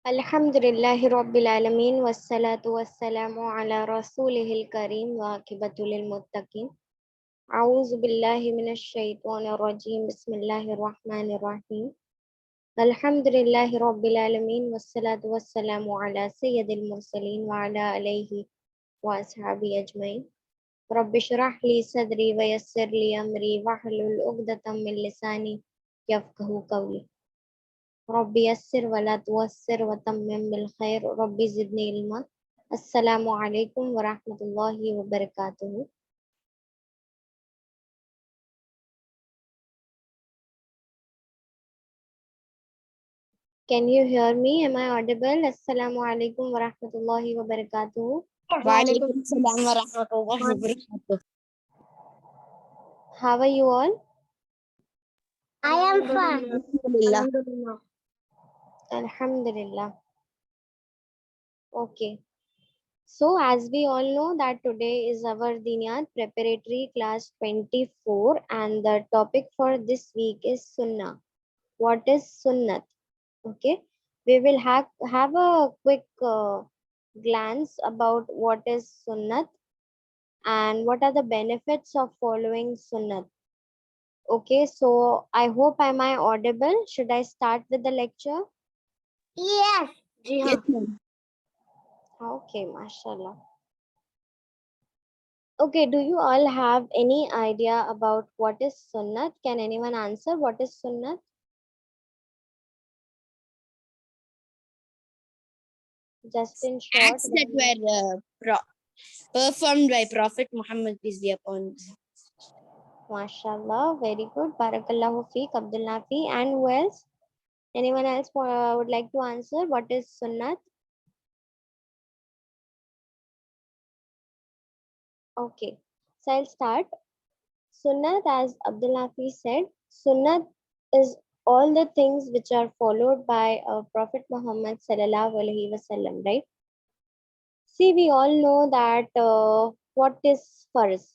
Alhamdulillahi Rabbil Alameen wassalatu wassalamu ala rasulihil kareem wa akibatul muttaqin. A'udhu billahi minash shaitanir rajim. Bismillahir rahmanir rahim. Alhamdulillahi Rabbil Alameen wassalatu wassalamu ala sayyidil mursaleen wa ala alayhi wa ashabi ajmain. Rabbi shrah li sadri wa yassir li amri wahlul 'uqdatam min lisani yafqahu qawli. Rabbi yassir wa la tuwassir wa tammim bil khair. Rabbi zidni ilma. Assalamu alaikum wa rahmatullahi wa barakatuh. Can you hear me? Am I audible? Assalamu alaikum wa rahmatullahi wa barakatuh. Walaikum salam wa rahmatullahi wa barakatuh. How are you all? I am fine. Alhamdulillah. Alhamdulillah. Okay. So as we all know that today is our Diniyat preparatory class 24 and the topic for this week is Sunnah. What is Sunnat? Okay. We will have a quick glance about what is Sunnat and what are the benefits of following Sunnat. Okay, so I hope am I audible? Should I start with the lecture? Yes. Yes, ma'am. Okay, mashallah. Okay, do you all have any idea about what is Sunnat? Can anyone answer what is Sunnat? Just in short. Acts that were performed by Prophet Muhammad, peace be upon him. Mashallah, very good. Barakallahu feek, Abdul Nafi. And who else? Anyone else would like to answer? What is Sunnat? Okay, so I'll start. Sunnat, as Abdul Nafi said, Sunnat is all the things which are followed by Prophet Muhammad sallallahu alaihi wasallam, right? See, we all know that what is farz,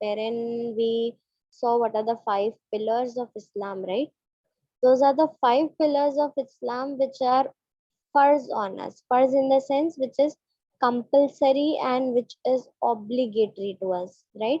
wherein we saw what are the 5 pillars of Islam, right? Those are the 5 pillars of Islam which are farz on us. Farz in the sense which is compulsory and which is obligatory to us, right?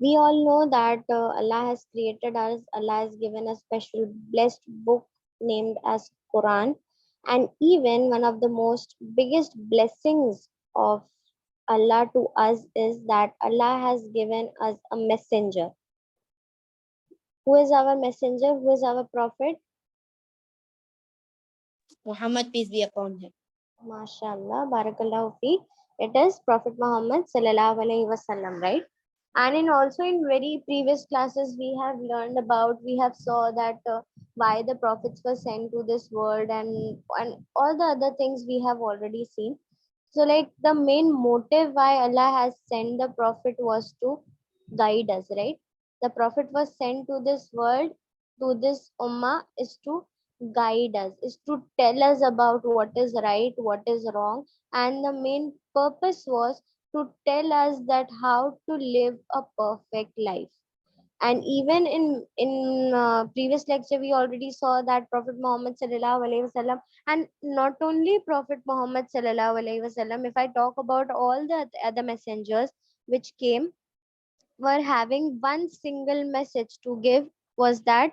We all know that Allah has created us, Allah has given a special blessed book named as Quran, and even one of the most biggest blessings of Allah to us is that Allah has given us a messenger. Who is our messenger? Who is our prophet? Muhammad, peace be upon him. MashaAllah, Barakallahu fi. It is Prophet Muhammad sallallahu alaihi wasallam, right? And in also in very previous classes we have learned about, we have saw that why the prophets were sent to this world and all the other things we have already seen. So like the main motive why Allah has sent the prophet was to guide us, right? The prophet was sent to this world, to this ummah, is to guide us, is to tell us about what is right, what is wrong, and the main purpose was to tell us that how to live a perfect life. And even in previous lecture we already saw that Prophet Muhammad sallallahu alaihi wasallam, and not only Prophet Muhammad sallallahu alaihi wasallam, if I talk about all the other messengers which came, were having one single message to give, was that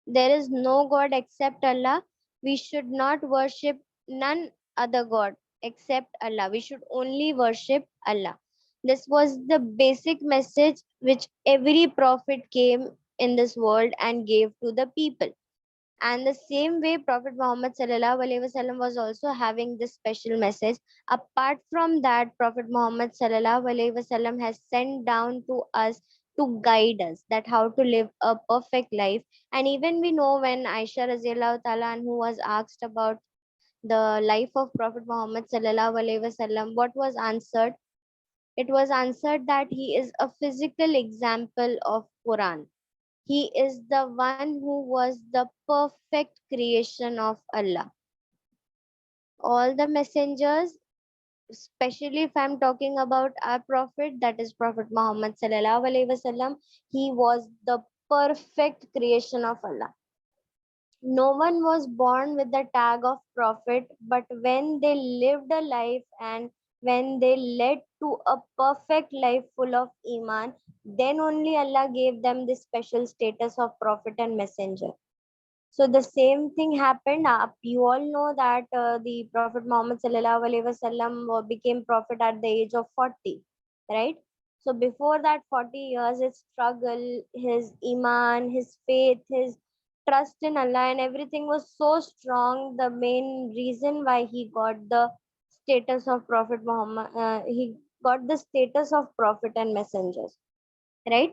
there is no God except Allah. We should not worship none other God except Allah. We should only worship Allah. This was the basic message which every prophet came in this world and gave to the people. And the same way Prophet Muhammad sallallahu alaihi wasallam was also having this special message. Apart from that, Prophet Muhammad sallallahu alaihi wasallam has sent down to us to guide us that how to live a perfect life. And even we know when Aisha Raziallahu Ta'ala who was asked about the life of Prophet Muhammad sallallahu alaihi wasallam, what was answered? It was answered that he is a physical example of Quran. He is the one who was the perfect creation of Allah. All the messengers, especially if I'm talking about our prophet, that is Prophet Muhammad sallallahu alaihi wasallam, he was the perfect creation of Allah. No one was born with the tag of prophet, but when they lived a life and when they led to a perfect life full of iman, then only Allah gave them this special status of prophet and messenger. So the same thing happened. You all know that the Prophet Muhammad sallallahu alaihi wasallam became prophet at the age of 40, right? So before that 40 years, his struggle, his iman, his faith, his trust in Allah, and everything was so strong. The main reason why he got the status of Prophet Muhammad, he got the status of prophet and messengers, right?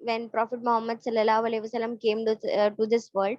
when Prophet Muhammad sallallahu alaihi wasallam came to this world,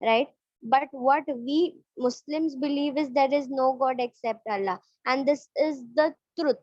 right? But what we Muslims believe is there is no God except Allah, and this is the truth.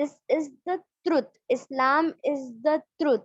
this is the truth. Islam is the truth.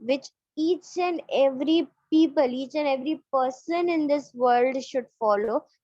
which each and every people, each and every person in this world should follow.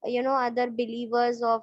other believers of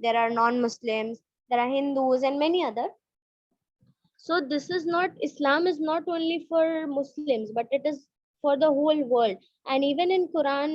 there are non-Muslims, there are Hindus and many other. So this is not, Islam is not only for Muslims, but it is for the whole world. And even in Quran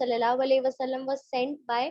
sallallahu alaihi wasallam was sent by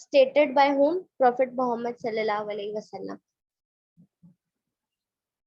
stated by whom? Prophet Muhammad sallallahu alaihi wasallam.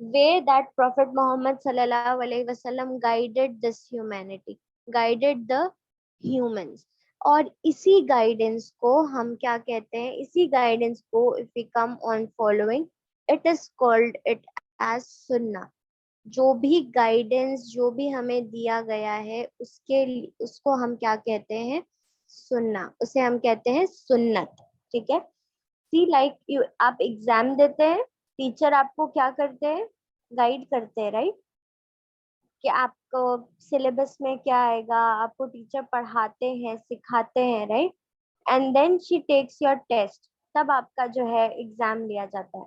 way that Prophet Muhammad sallallahu alaihi wasallam guided this humanity, guided the humans. اور اسی guidance کو ہم کیا کہتے ہیں, اسی guidance کو if we come on following, it is called it as sunnah. جو بھی guidance جو بھی ہمیں دیا گیا ہے اس کو ہم کیا کہتے ہیں, سننا, اسے ہم کہتے ہیں سنت. ٹھیک ہے. سی لائک آپ ایگزام دیتے ہیں, ٹیچر آپ کو کیا کرتے ہیں, گائیڈ کرتے ہیں, رائٹ, کہ آپ کو سلیبس میں کیا آئے گا, آپ کو ٹیچر پڑھاتے ہیں, سکھاتے ہیں, right, and then she takes your test, تب آپ کا جو ہے ایگزام لیا جاتا ہے.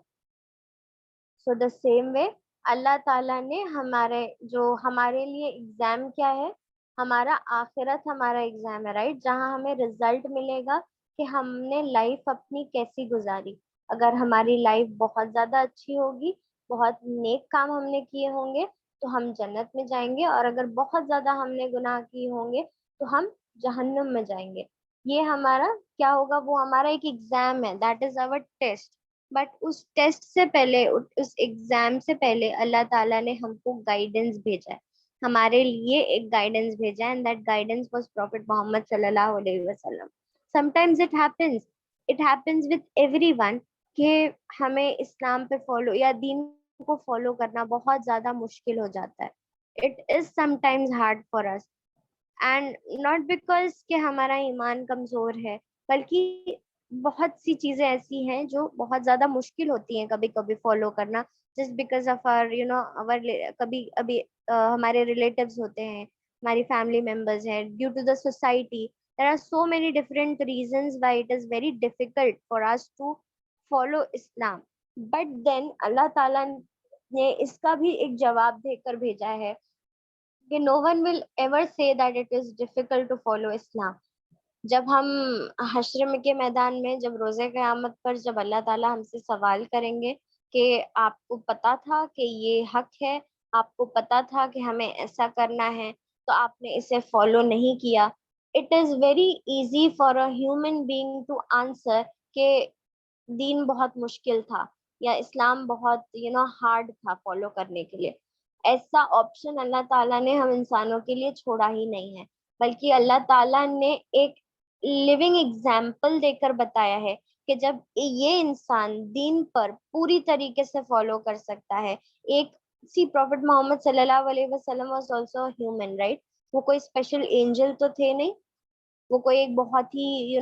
سو دا سیم وے اللہ تعالیٰ نے ہمارے لیے ایگزام کیا ہے, ہمارا آخرت ہمارا ایگزام ہے, رائٹ, جہاں ہمیں رزلٹ ملے گا کہ ہم نے لائف اپنی کیسی گزاری. اگر ہماری لائف بہت زیادہ اچھی ہوگی, بہت نیک کام ہم نے کیے ہوں گے تو ہم جنت میں جائیں گے, اور اگر بہت زیادہ ہم نے گناہ کیے ہوں گے تو ہم جہنم میں جائیں گے. یہ ہمارا کیا ہوگا, وہ ہمارا ایک ایگزام ہے, that is our test. But اس ٹیسٹ سے پہلے, اس ایگزام سے پہلے اللہ تعالیٰ نے ہم کو گائیڈنس بھیجا ہے, ہمارے لیے ایک گائیڈنس بھیجا ہے, and that guidance was prophet Muhammad صلی اللہ علیہ وسلم. Sometimes it happens with everyone کہ ہمیں اسلام پہ فالو یا دین کو فالو کرنا بہت زیادہ مشکل ہو جاتا ہے. It is sometimes hard for us, and not because کہ ہمارا ایمان کمزور ہے, بلکہ بہت سی چیزیں ایسی ہیں جو بہت زیادہ مشکل ہوتی ہیں کبھی کبھی فالو کرنا, just because of our کبھی ابھی ہمارے ریلیٹیوز ہوتے ہیں, ہماری فیملی ممبرز ہیں, due to the society there are so many different reasons why it is very difficult for us to follow Islam. But then اللہ تعالیٰ نے اس کا بھی ایک جواب دے کر بھیجا ہے کہ no one will ever say that it is difficult to follow Islam. جب ہم حشر کے میدان میں, جب روز قیامت پر, جب اللہ تعالیٰ ہم سے سوال کریں گے کہ آپ کو پتا تھا کہ یہ حق ہے, آپ کو پتا تھا کہ ہمیں ایسا کرنا ہے, تو آپ نے اسے فالو نہیں کیا. It is very easy for a human being to answer کہ دین بہت مشکل تھا یا اسلام بہت ہارڈ تھا فالو کرنے کے لیے. ایسا آپشن اللہ تعالیٰ نے ہم انسانوں کے لیے چھوڑا ہی نہیں ہے, بلکہ اللہ تعالیٰ نے ایک لیونگ ایگزامپل دے کر بتایا ہے کہ جب یہ انسان دین پر پوری طریقے سے فالو کر سکتا ہے. پروفٹ محمد صلی اللہ علیہ وسلم واز آلسو ہیومن, رائٹ, وہ کوئی اسپیشل اینجل تو تھے نہیں, وہ کوئی ایک بہت ہی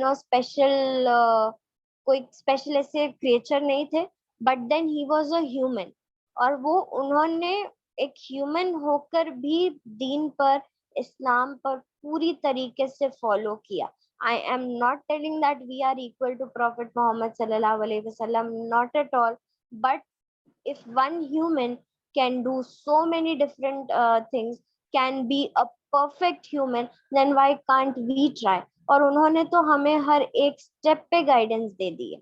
کوئی اسپیشل ایسے کریچر نہیں تھے, but then he was a human, اور وہ انہوں نے ایک ہیومن ہو کر بھی دین پر, اسلام پر پوری طریقے سے فالو کیا. I am not telling that we are equal to Prophet Muhammad sallallahu alaihi wasallam, not at all. But if one human can do so many different things, can be a perfect human, then why can't we try? اور انہوں نے تو ہمیں ہر ایک step پہ guidance دے دی ہے.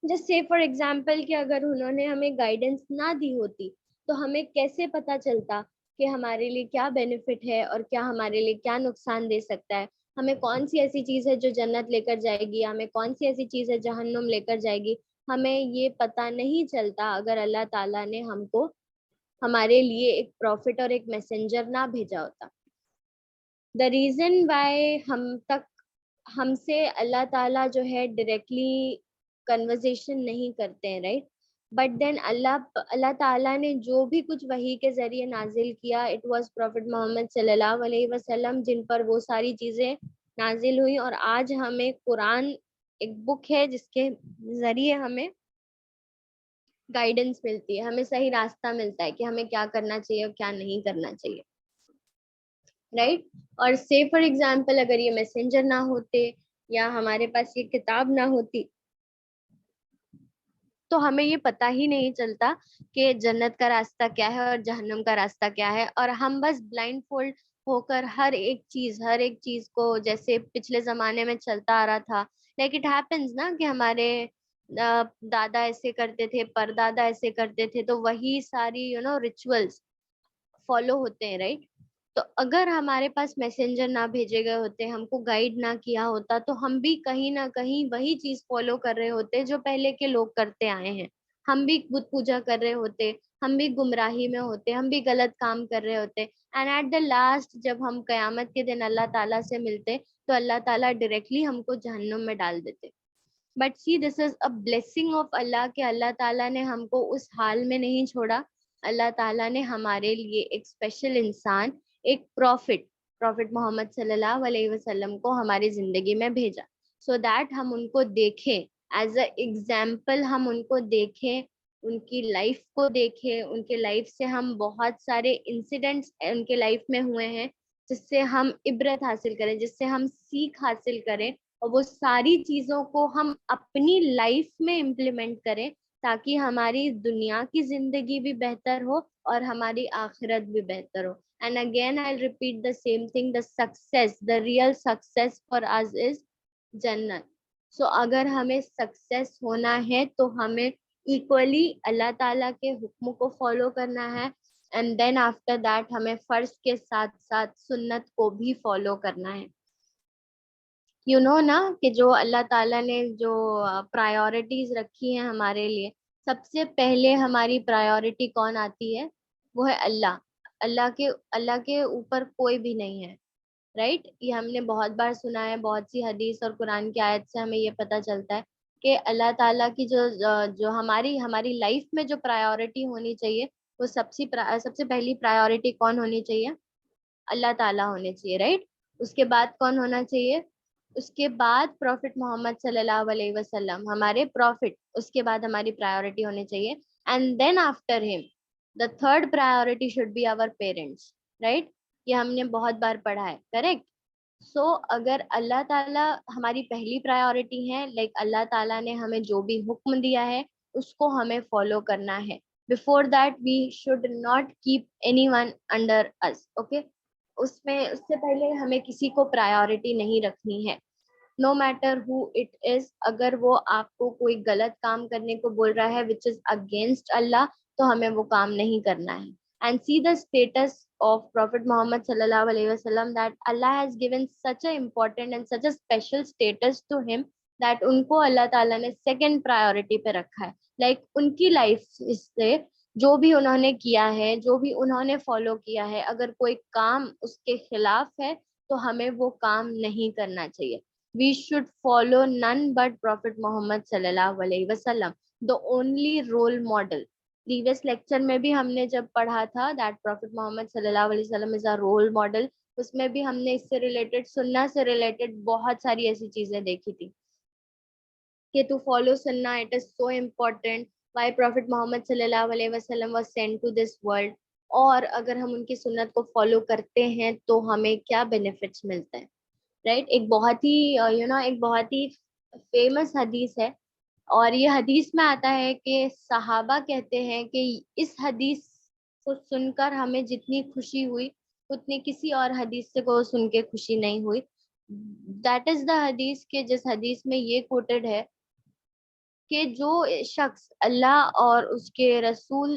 Just say for example کہ اگر انہوں نے ہمیں گائیڈنس نہ دی ہوتی تو ہمیں کیسے پتا چلتا کہ ہمارے لیے کیا بینیفٹ ہے اور کیا ہمارے لیے کیا نقصان دے سکتا ہے, ہمیں کون سی ایسی چیز ہے جو جنت لے کر جائے گی, ہمیں کون سی ایسی چیز ہے جہنم لے کر جائے گی. ہمیں یہ پتا نہیں چلتا اگر اللہ تعالیٰ نے ہم کو ہمارے لیے ایک پروفٹ اور ایک میسنجر نہ بھیجا ہوتا. دا ریزن وائی ہم سے اللہ تعالیٰ جو ہے ڈائریکٹلی کنورزیشن نہیں کرتے ہیں, رائٹ, بٹ دین اللہ تعالیٰ نے جو بھی کچھ وحی کے ذریعے نازل کیا, اٹ واز پروفٹ محمد صلی اللہ علیہ وسلم جن پر وہ ساری چیزیں نازل ہوئی. اور آج ہمیں قرآن ایک بک ہے جس کے ذریعے ہمیں گائیڈنس ملتی ہے, ہمیں صحیح راستہ ملتا ہے کہ ہمیں کیا کرنا چاہیے اور کیا نہیں کرنا چاہیے, رائٹ. اور سے فار ایگزامپل اگر یہ میسنجر نہ ہوتے یا ہمارے پاس یہ کتاب نہ ہوتی تو ہمیں یہ پتا ہی نہیں چلتا کہ جنت کا راستہ کیا ہے اور جہنم کا راستہ کیا ہے, اور ہم بس بلائنڈ فولڈ ہو کر ہر ایک چیز کو جیسے پچھلے زمانے میں چلتا آ رہا تھا, لائک اٹ ہیپنز نا کہ ہمارے دادا ایسے کرتے تھے, پردادا ایسے کرتے تھے, تو وہی ساری ریچولس فالو ہوتے ہیں, رائٹ. تو اگر ہمارے پاس میسنجر نہ بھیجے گئے ہوتے, ہم کو گائیڈ نہ کیا ہوتا, تو ہم بھی کہیں نہ کہیں وہی چیز فالو کر رہے ہوتے جو پہلے کے لوگ کرتے آئے ہیں. ہم بھی بت پوجا کر رہے ہوتے, ہم بھی گمراہی میں ہوتے, ہم بھی غلط کام کر رہے ہوتے, اینڈ ایٹ دا لاسٹ جب ہم قیامت کے دن اللہ تعالیٰ سے ملتے تو اللہ تعالیٰ ڈائریکٹلی ہم کو جہنم میں ڈال دیتے. But see this is a blessing of Allah کہ اللہ تعالیٰ نے ہم کو اس حال میں نہیں چھوڑا. اللہ تعالیٰ نے ہمارے لیے ایک اسپیشل انسان, ایک پروفٹ محمد صلی اللہ علیہ وسلم کو ہماری زندگی میں بھیجا, سو دیٹ ہم ان کو دیکھیں ایز اے ایگزامپل, ہم ان کو دیکھیں, ان کی لائف کو دیکھیں, ان کے لائف سے ہم بہت سارے انسیڈنٹس ان کے لائف میں ہوئے ہیں جس سے ہم عبرت حاصل کریں, جس سے ہم سیکھ حاصل کریں, اور وہ ساری چیزوں کو ہم اپنی لائف میں امپلیمنٹ کریں تاکہ ہماری دنیا کی زندگی بھی بہتر ہو اور ہماری آخرت بھی بہتر ہو. And again, I'll repeat the same thing, the real success for us is جنت. سو اگر ہمیں سکسیس ہونا ہے تو ہمیں ایکولی اللہ تعالیٰ کے حکم کو فالو کرنا ہے, اینڈ دین آفٹر دیٹ ہمیں فرض کے ساتھ ساتھ سنت کو بھی فالو کرنا ہے. یو نو نا کہ جو اللہ تعالیٰ نے جو پرائیورٹیز رکھی ہیں ہمارے لیے, سب سے پہلے ہماری پرائیورٹی کون آتی ہے؟ وہ ہے اللہ. اللہ کے اوپر کوئی بھی نہیں ہے, رائٹ. یہ ہم نے بہت بار سنا ہے, بہت سی حدیث اور قرآن کی آیت سے ہمیں یہ پتہ چلتا ہے کہ اللہ تعالیٰ کی جو ہماری لائف میں جو پرائیورٹی ہونی چاہیے, وہ سب سے پہلی پرائیورٹی کون ہونی چاہیے؟ اللہ تعالیٰ ہونے چاہیے, رائٹ. اس کے بعد کون ہونا چاہیے؟ اس کے بعد پروفٹ محمد صلی اللہ علیہ وسلم, ہمارے پروفٹ, اس کے بعد ہماری پرائیورٹی ہونی چاہیے. اینڈ دین آفٹر ہم the third priority should be our parents, right. یہ ہم نے بہت بار پڑھا ہے, کریکٹ. سو اگر اللہ تعالیٰ ہماری پہلی پرائیورٹی ہے, لائک اللہ تعالیٰ نے ہمیں جو بھی حکم دیا ہے اس کو ہمیں فالو کرنا ہے. Before that we should not keep anyone under us, okay. اس سے پہلے ہمیں کسی کو پرائیورٹی نہیں رکھنی ہے, no matter who it is. اگر وہ آپ کو کوئی غلط کام کرنے کو بول رہا ہے وچ از اگینسٹ اللہ, تو ہمیں وہ کام نہیں کرنا ہے. And see the status of Prophet Muhammad sallallahu alaihi wasallam, that Allah has given such a important and such a special status to him that ان کو اللہ تعالیٰ نے سیکنڈ پرائیورٹی پہ رکھا ہے. لائک ان کی لائف سے جو بھی انہوں نے کیا ہے, جو بھی انہوں نے فالو کیا ہے, اگر کوئی کام اس کے خلاف ہے تو ہمیں وہ کام نہیں کرنا چاہیے. We should follow none but Prophet Muhammad صلی اللہ علیہ وسلم, the only role model. Previous lecture میں بھی ہم نے جب پڑھا تھا دیٹ پروفٹ محمد صلی اللہ علیہ وسلم از اے رول ماڈل, اس میں بھی ہم نے اس سے ریلیٹڈ, سننا سے ریلیٹڈ بہت ساری ایسی چیزیں دیکھی تھی کہ تو فالو سننا, it is so important. Why prophet Muhammad صلی اللہ علیہ وسلم was sent to this world, اور اگر ہم ان کی سنت کو فالو کرتے ہیں تو ہمیں کیا بینیفٹس ملتے ہیں, رائٹ. ایک بہت ہی ایک بہت ہی فیمس حدیث ہے, اور یہ حدیث میں آتا ہے کہ صحابہ کہتے ہیں کہ اس حدیث کو سن کر ہمیں جتنی خوشی ہوئی اتنی کسی اور حدیث سے کو سن کے خوشی نہیں ہوئی. دیٹ از دا حدیث کہ جس حدیث میں یہ کوٹڈ ہے کہ جو شخص اللہ اور اس کے رسول,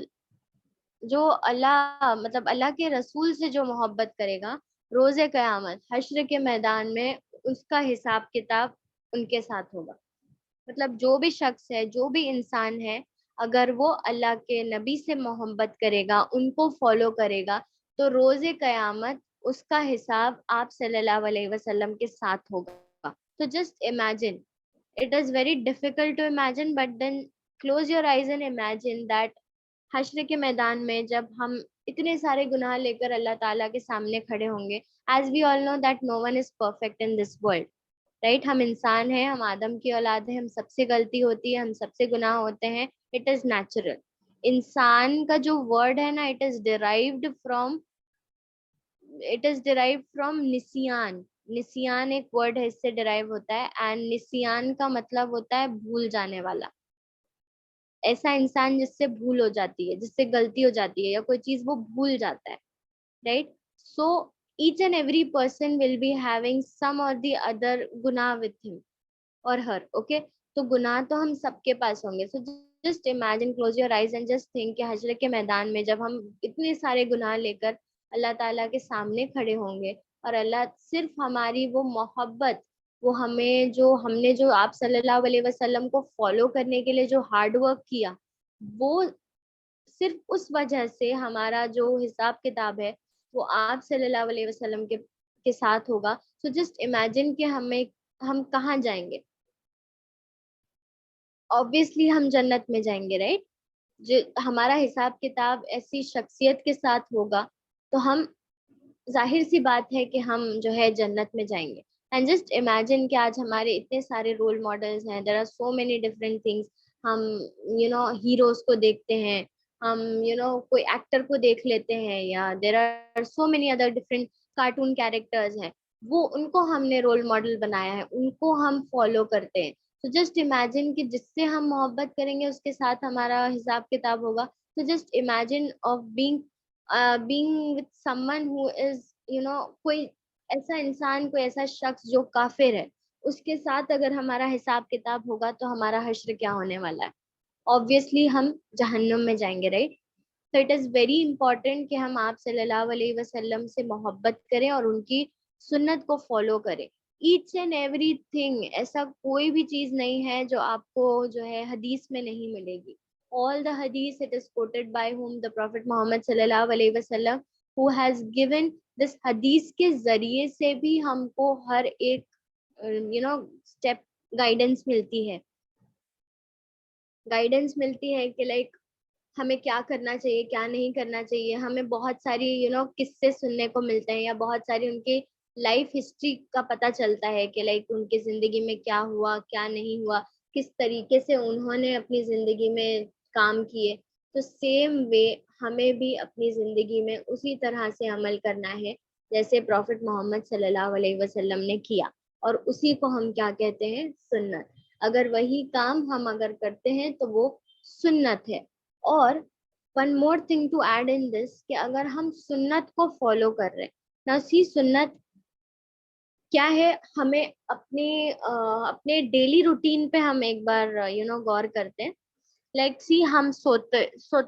جو اللہ کے رسول سے جو محبت کرے گا, روز قیامت حشر کے میدان میں اس کا حساب کتاب ان کے ساتھ ہوگا. مطلب جو بھی شخص ہے, جو بھی انسان ہے, اگر وہ اللہ کے نبی سے محبت کرے گا, ان کو فالو کرے گا, تو روز قیامت اس کا حساب آپ صلی اللہ علیہ وسلم کے ساتھ ہوگا. تو just imagine, it is very difficult to imagine, but then close your eyes and imagine that حشر کے میدان میں جب ہم اتنے سارے گناہ لے کر اللہ تعالیٰ کے سامنے کھڑے ہوں گے, as we all know that no one is perfect in this world, right. ہم انسان ہیں, ہم آدم کی اولاد ہیں, ہم سب سے غلطی ہوتی ہے, ہم سب سے گناہ ہوتے ہیں, اٹ از نیچرل. انسان کا جو ورڈ ہے نا, اٹ از ڈیرائیوڈ فرام نسیان. نسیان ایک ورڈ ہے, اس سے ڈیرائیو ہوتا ہے, اینڈ نسیان کا مطلب ہوتا ہے بھول جانے والا. ایسا انسان جس سے بھول ہو جاتی ہے, جس سے غلطی ہو جاتی ہے, یا کوئی چیز وہ بھول جاتا ہے, right. So each and every person will be having some or the other گناہ with him or her, okay. تو گناہ تو ہم سب کے پاس ہوں گے. So just imagine, close your eyes and just think کہ حشر کے میدان میں جب ہم اتنے سارے گناہ لے کر اللہ تعالیٰ کے سامنے کھڑے ہوں گے, اور اللہ صرف ہماری وہ محبت, وہ ہم نے جو آپ صلی اللہ علیہ وسلم کو فالو کرنے کے لیے جو ہارڈ ورک کیا, وہ صرف اس وجہ سے ہمارا جو حساب کتاب ہے وہ آپ صلی اللہ علیہ وسلم کے ساتھ ہوگا. سو جسٹ امیجن کہ ہم کہاں جائیں گے. obviously ہم جنت میں جائیں گے, رائٹ. جو ہمارا حساب کتاب ایسی شخصیت کے ساتھ ہوگا تو ہم, ظاہر سی بات ہے کہ ہم جو ہے جنت میں جائیں گے. اینڈ جسٹ امیجن کہ آج ہمارے اتنے سارے رول ماڈلز ہیں, there are so many different things. ہم ہیروز کو دیکھتے ہیں, ہم کوئی ایکٹر کو دیکھ لیتے ہیں, یا there are so many other different cartoon characters ہیں, وہ ان کو ہم نے رول ماڈل بنایا ہے, ان کو ہم فالو کرتے ہیں. تو جسٹ امیجن کہ جس سے ہم محبت کریں گے اس کے ساتھ ہمارا حساب کتاب ہوگا. تو just imagine of being with someone who is کوئی ایسا انسان, کوئی ایسا شخص جو کافر ہے, اس کے ساتھ اگر ہمارا حساب کتاب ہوگا تو ہمارا حشر کیا ہونے والا ہے. obviously ہم جہنم میں جائیں گے, رائٹ. تو اٹ از ویری امپورٹینٹ کہ ہم آپ صلی اللہ علیہ وسلم سے محبت کریں اور ان کی سنت کو فالو کریں. ایچ اینڈ ایوری تھنگ, ایسا کوئی بھی چیز نہیں ہے جو آپ کو جو ہے حدیث میں نہیں ملے گی. all the hadith it is quoted by whom the prophet Muhammad sallallahu alaihi wasallam who has given this hadith کے ذریعے سے بھی ہم کو ہر ایک اسٹیپ گائیڈنس ملتی ہے کہ لائک ہمیں کیا کرنا چاہیے, کیا نہیں کرنا چاہیے. ہمیں بہت ساری قصے سننے کو ملتے ہیں, یا بہت ساری ان کی لائف ہسٹری کا پتہ چلتا ہے کہ لائک ان کی زندگی میں کیا ہوا, کیا نہیں ہوا, کس طریقے سے انہوں نے اپنی زندگی میں کام کیے. تو سیم وے ہمیں بھی اپنی زندگی میں اسی طرح سے عمل کرنا ہے جیسے پروفٹ محمد صلی اللہ علیہ وسلم نے کیا, اور اسی کو ہم کیا کہتے ہیں, سنت. اگر وہی کام ہم اگر کرتے ہیں تو وہ سنت ہے. اور one more thing to add in this, کہ اگر ہم سنت کو فالو کر رہے ہیں, نہ سی سنت کیا ہے, ہمیں اپنے ڈیلی روٹین پہ ہم ایک بار غور کرتے ہیں. لائک سی ہم سوتے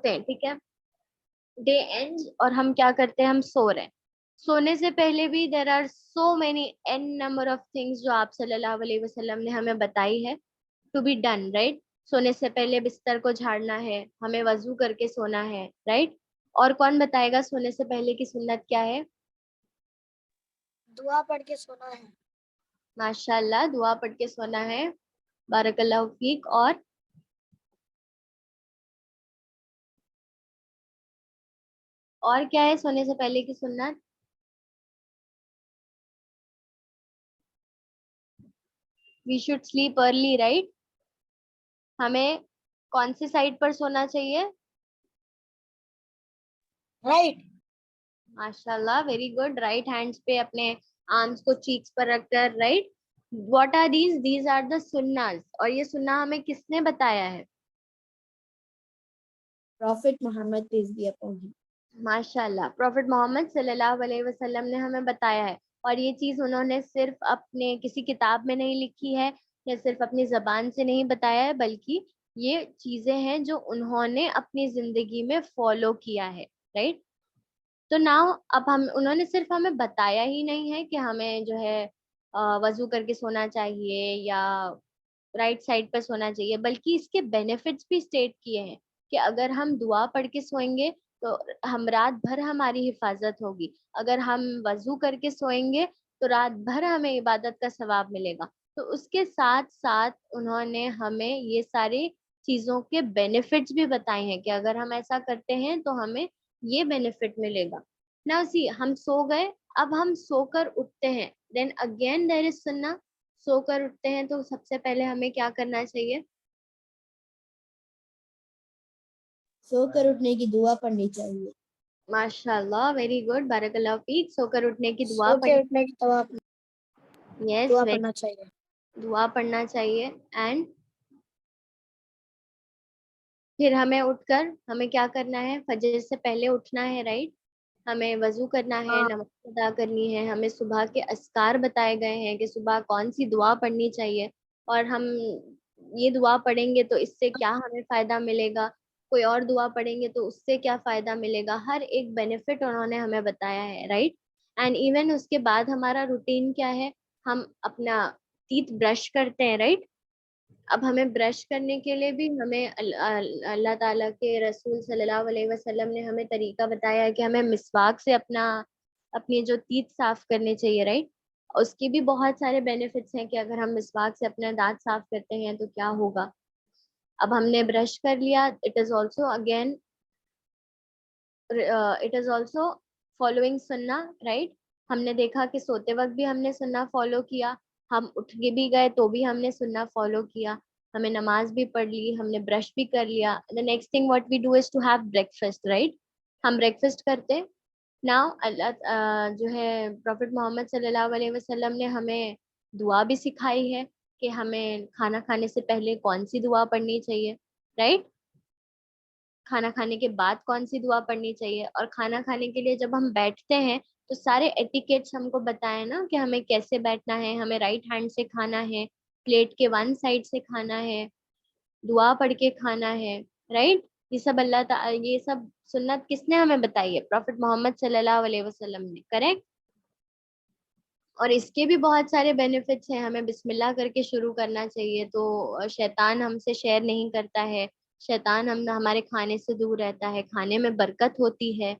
ہیں, ٹھیک ہے, ڈے اینڈ اور ہم کیا کرتے ہیں, ہم سو رہے ہیں. سونے سے پہلے بھی there are so many n number of things جو آپ صلی اللہ علیہ وسلم نے ہمیں بتائی ہے ٹو بی ڈن, رائٹ. سونے سے پہلے بستر کو جھاڑنا ہے, ہمیں وضو کر کے سونا ہے, رائٹ. اور کون بتائے گا سونے سے پہلے کی سنت کیا ہے؟ دعا پڑھ کے سونا ہے. ماشاء اللہ, دعا پڑھ کے سونا ہے, بارک اللہ فیک. اور کیا ہے سونے سے پہلے کی سنت؟ We should sleep early, right. ہمیں کون سی سائڈ پر سونا چاہیے؟ رائٹ. ماشاء اللہ, ویری گڈ. رائٹ ہینڈس پہ اپنے آرمس کو چیکس پر رکھ کر, right. What are these are the سناز. اور یہ سننا ہمیں کس نے بتایا ہے؟ Prophet Muhammad peace be upon him. ماشاء اللہ, پروفٹ محمد صلی اللہ علیہ وسلم نے ہمیں بتایا ہے. اور یہ چیز انہوں نے صرف اپنے کسی کتاب میں نہیں لکھی ہے, یا صرف اپنی زبان سے نہیں بتایا ہے, بلکہ یہ چیزیں ہیں جو انہوں نے اپنی زندگی میں فالو کیا ہے, رائٹ. تو ناؤ اب انہوں نے صرف ہمیں بتایا ہی نہیں ہے کہ ہمیں جو ہے وضو کر کے سونا چاہیے یا رائٹ سائڈ پہ سونا چاہیے, بلکہ اس کے بینیفٹس بھی اسٹیٹ کیے ہیں کہ اگر ہم دعا پڑھ کے سوئیں گے تو ہم رات بھر ہماری حفاظت ہوگی. اگر ہم وضو کر کے سوئیں گے تو رات بھر ہمیں عبادت کا ثواب ملے گا. تو اس کے ساتھ ساتھ انہوں نے ہمیں یہ ساری چیزوں کے بینیفٹس بھی بتائے ہیں کہ اگر ہم ایسا کرتے ہیں تو ہمیں یہ بینیفٹ ملے گا. نا سی ہم سو گئے, اب ہم سو کر اٹھتے ہیں, دین اگین دیر از سننا. سو کر اٹھتے ہیں تو سب سے پہلے ہمیں کیا کرنا چاہیے؟ سو کر اٹھنے کی دعا پڑھنی چاہیے. ماشاء اللہ, ویری گڈ, بارک اللہ فیک. سو کر اٹھنے کی دعا سو کے اٹھنے کی دعا یس, پڑھنا چاہیے. دعا پڑھنا چاہیے. اینڈ پھر ہمیں اٹھ کر ہمیں کیا کرنا ہے؟ فجر سے پہلے اٹھنا ہے, رائٹ. ہمیں وضو کرنا ہے, ہاں. نماز ادا کرنی ہے, ہمیں صبح کے اذکار بتائے گئے ہیں کہ صبح کون سی دعا پڑھنی چاہیے, اور ہم یہ دعا پڑھیں گے تو اس سے کیا ہمیں فائدہ ملے گا, کوئی اور دعا پڑھیں گے تو اس سے کیا فائدہ ملے گا. ہر ایک بینیفٹ انہوں نے ہمیں بتایا ہے, رائٹ. اینڈ ایون اس کے بعد ہمارا روٹین کیا ہے؟ ہم اپنا ٹیتھ برش کرتے ہیں, رائٹ. اب ہمیں برش کرنے کے لیے بھی ہمیں اللہ تعالیٰ کے رسول صلی اللہ علیہ وسلم نے ہمیں طریقہ بتایا ہے کہ ہمیں مسواک سے اپنی جو تیت صاف کرنے چاہیے، رائٹ. اس کی بھی بہت سارے بینیفٹس ہیں کہ اگر ہم مسواک سے اپنے دانت صاف کرتے ہیں تو کیا ہوگا. اب ہم نے برش کر لیا، اٹ از آلسو فالوئنگ سننا، رائٹ. ہم نے دیکھا کہ سوتے وقت بھی ہم نے سننا فالو کیا، ہم اٹھ کے بھی گئے تو بھی ہم نے سننا فالو کیا، ہمیں نماز بھی پڑھ لی، ہم نے برش بھی کر لیا. the next thing what we do is to have breakfast, right. ہم بریکفسٹ کرتے. ناؤ اللہ جو ہے پروفٹ محمد صلی اللہ علیہ وسلم نے ہمیں دعا بھی سکھائی ہے کہ ہمیں کھانا کھانے سے پہلے کون سی دعا پڑھنی چاہیے، رائٹ. کھانا کھانے کے بعد کون سی دعا پڑھنی چاہیے، اور کھانا کھانے کے لیے جب ہم بیٹھتے ہیں تو سارے ایٹیکیٹس ہم کو بتائے نا کہ ہمیں کیسے بیٹھنا ہے. ہمیں رائٹ ہینڈ سے کھانا ہے، پلیٹ کے ون سائڈ سے کھانا ہے، دعا پڑھ کے کھانا ہے، رائٹ. یہ سب اللہ تعالی، یہ سب سنت کس نے ہمیں بتائی ہے؟ پروفٹ محمد صلی اللہ علیہ وسلم نے، کریکٹ. اور اس کے بھی بہت سارے بینیفٹس ہیں. ہمیں بسم اللہ کر کے شروع کرنا چاہیے تو شیطان ہم سے شیئر نہیں کرتا ہے، شیطان ہمارے کھانے سے دور رہتا ہے، کھانے میں برکت ہوتی ہے.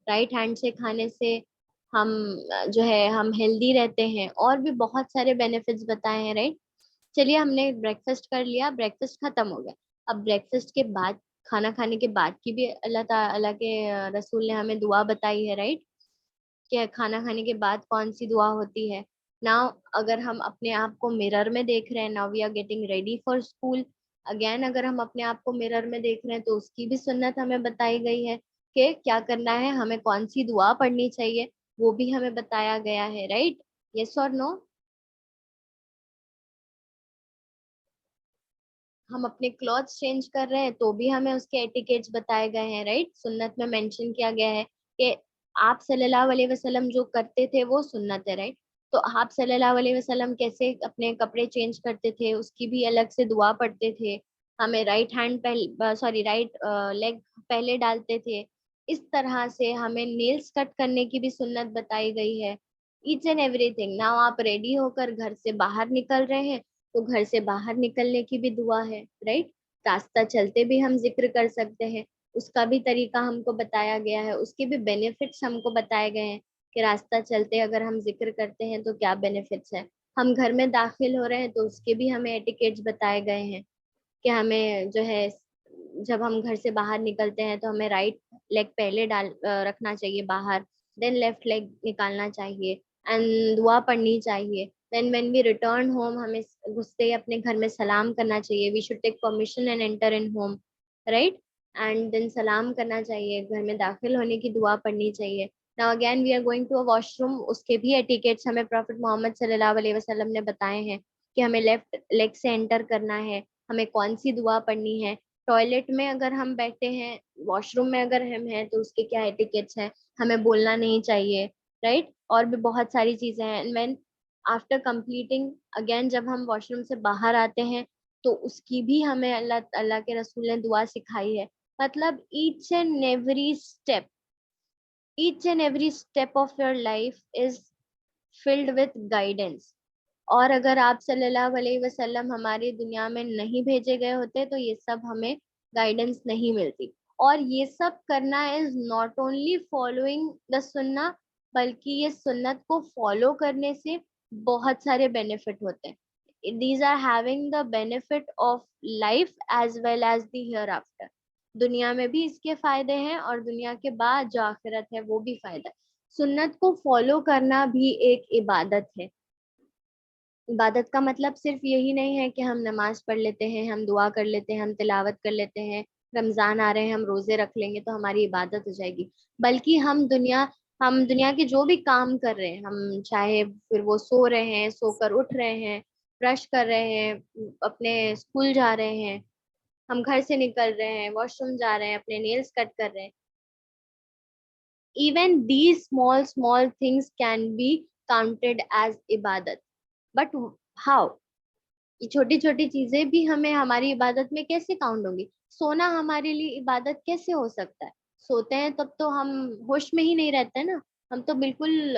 رائٹ ہینڈ سے کھانے سے ہم جو ہے ہم ہیلدی رہتے ہیں، اور بھی بہت سارے بینیفٹس بتائے ہیں، رائٹ. چلیے ہم نے بریکفسٹ کر لیا، بریکفسٹ ختم ہو گیا. اب بریکفسٹ کے بعد، کھانا کھانے کے بعد کی بھی اللہ تعالیٰ کے رسول نے ہمیں دعا بتائی ہے، رائٹ. کہ کھانا کھانے کے بعد کون سی دعا ہوتی ہے. ناؤ اگر ہم اپنے آپ کو مرر میں دیکھ رہے ہیں، now we are getting ready for school. Again اگر ہم اپنے آپ کو مرر میں دیکھ رہے ہیں تو اس کی بھی سنت ہمیں بتائی گئی ہے کہ کیا کرنا ہے، ہمیں کون سی دعا پڑھنی چاہیے، وہ بھی ہمیں بتایا گیا ہے، رائٹ. یس اور نو. ہم اپنے کلوتھس چینج کر رہے ہیں تو بھی ہمیں اس کے ایٹیکیٹس بتائے گئے ہیں، رائٹ. سنت میں مینشن کیا گیا ہے کہ آپ صلی اللہ علیہ وسلم جو کرتے تھے وہ سنت ہے، رائٹ. تو آپ صلی اللہ علیہ وسلم کیسے اپنے کپڑے چینج کرتے تھے، اس کی بھی الگ سے دعا پڑھتے تھے. ہمیں رائٹ ہینڈ رائٹ لیگ پہلے ڈالتے تھے. اس طرح سے ہمیں نیلز کٹ کرنے کی بھی سنت بتائی گئی ہے. Each and everything. Now آپ ریڈی ہو کر گھر سے باہر نکل رہے ہیں تو گھر سے باہر نکلنے کی بھی دعا ہے، رائٹ. راستہ چلتے بھی ہم ذکر کر سکتے ہیں، اس کا بھی طریقہ ہم کو بتایا گیا ہے، اس کے بھی بینیفٹس ہم کو بتائے گئے ہیں کہ راستہ چلتے اگر ہم ذکر کرتے ہیں تو کیا بینیفٹس ہیں. ہم گھر میں داخل ہو رہے ہیں تو اس کے بھی ہمیں ایٹیکیٹس بتائے گئے ہیں کہ ہمیں جو ہے جب ہم گھر سے باہر نکلتے ہیں تو ہمیں رائٹ لیگ پہلے رکھنا چاہیے باہر، دین لیفٹ لیگ نکالنا چاہیے، اینڈ دعا پڑھنی چاہیے. then when we return home ہمیں گھستے ہی اپنے گھر میں سلام کرنا چاہیے. we should take permission and enter in home, right. and then سلام کرنا چاہیے، گھر میں داخل ہونے کی دعا پڑھنی چاہیے. now again we are going to a washroom. اس کے بھی ایٹیکیٹس ہمیں پروفٹ محمد صلی اللہ علیہ وسلم نے بتائے ہیں کہ ہمیں لیفٹ لیگ سے انٹر کرنا ہے، ہمیں کون سی دعا پڑھنی ہے. ٹوائلٹ میں اگر ہم بیٹھے ہیں، واش روم میں اگر ہم ہیں تو اس کے کیا ایٹیکیٹس ہیں، ہمیں بولنا نہیں چاہیے، رائٹ. اور بھی بہت ساری چیزیں ہیں. when آفٹر کمپلیٹنگ اگین جب ہم واش روم سے باہر آتے ہیں تو اس کی بھی ہمیں اللہ کے رسول نے دعا سکھائی ہے. مطلب each and every step of your life is filled with guidance. اور اگر آپ صلی اللہ علیہ وسلم ہماری دنیا میں نہیں بھیجے گئے ہوتے تو یہ سب ہمیں گائیڈنس نہیں ملتی. اور یہ سب کرنا is not only following the سننا، بلکہ یہ سنت کو فالو کرنے سے بہت سارے بینیفٹ ہوتے ہیں. These are having the benefit of life as well as the hereafter. دنیا میں بھی اس کے فائدے ہیں اور دنیا کے بعد جو آخرت ہے وہ بھی فائدہ ہے. سنت کو فالو کرنا بھی ایک عبادت ہے. عبادت کا مطلب صرف یہی نہیں ہے کہ ہم نماز پڑھ لیتے ہیں، ہم دعا کر لیتے ہیں، ہم تلاوت کر لیتے ہیں، رمضان آ رہے ہیں ہم روزے رکھ لیں گے تو ہماری عبادت ہو جائے گی. بلکہ ہم دنیا کے جو بھی کام کر رہے ہیں، ہم چاہے پھر وہ سو رہے ہیں، سو کر اٹھ رہے ہیں، برش کر رہے ہیں، اپنے اسکول جا رہے ہیں، ہم گھر سے نکل رہے ہیں، واش روم جا رہے ہیں، اپنے نیلز کٹ کر رہے ہیں. Even these small things can be counted as عبادت. But how? یہ چھوٹی چھوٹی چیزیں بھی ہمیں ہماری عبادت میں کیسے کاؤنٹ ہوں گی؟ سونا ہمارے لیے عبادت کیسے ہو سکتا ہے؟ سوتے ہیں تب تو ہم ہوش میں ہی نہیں رہتے نا، ہم تو بالکل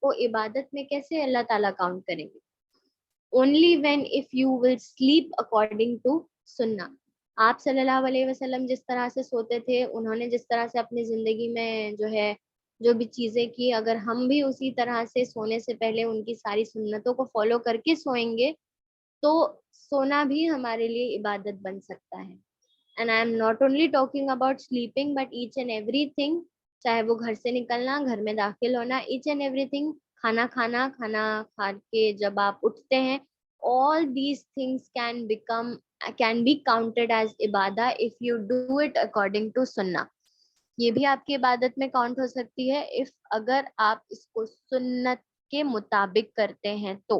کو عبادت میں کیسے اللہ تعالیٰ کاؤنٹ کریں گے؟ Only when if you will sleep according to sunnah. آپ صلی اللہ علیہ وسلم جس طرح سے سوتے تھے, انہوں نے جس طرح سے اپنی زندگی میں جو ہے جو بھی چیزیں کی, اگر ہم بھی اسی طرح سے سونے سے پہلے ان کی ساری سنتوں کو فالو کر کے سوئیں گے, تو سونا بھی ہمارے لیے عبادت بن سکتا ہے. And I am not only talking about sleeping but each and everything, چاہے وہ گھر سے نکلنا, گھر میں داخل ہونا, ایچ اینڈ ایوری تھنگ, کھانا کھانا, کھانا کھا کے جب آپ اٹھتے ہیں, all these things can be counted as ibadah if you do it according to sunnah. یہ بھی آپ کی عبادت میں کاؤنٹ ہو سکتی ہے if اگر آپ اس کو سنت کے مطابق کرتے ہیں تو.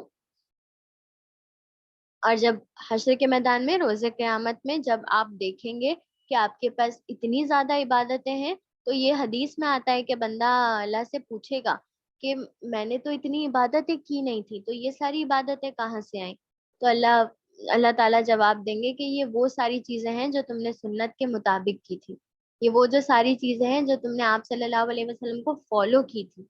اور جب حشر کے میدان میں, روز قیامت میں, جب آپ دیکھیں گے کہ آپ کے پاس اتنی زیادہ عبادتیں ہیں, تو یہ حدیث میں آتا ہے کہ بندہ اللہ سے پوچھے گا کہ میں نے تو اتنی عبادتیں کی نہیں تھی, تو یہ ساری عبادتیں کہاں سے آئیں؟ تو اللہ تعالیٰ جواب دیں گے کہ یہ وہ ساری چیزیں ہیں جو تم نے سنت کے مطابق کی تھی, یہ وہ جو ساری چیزیں ہیں جو تم نے آپ صلی اللہ علیہ وسلم کو فالو کی تھی.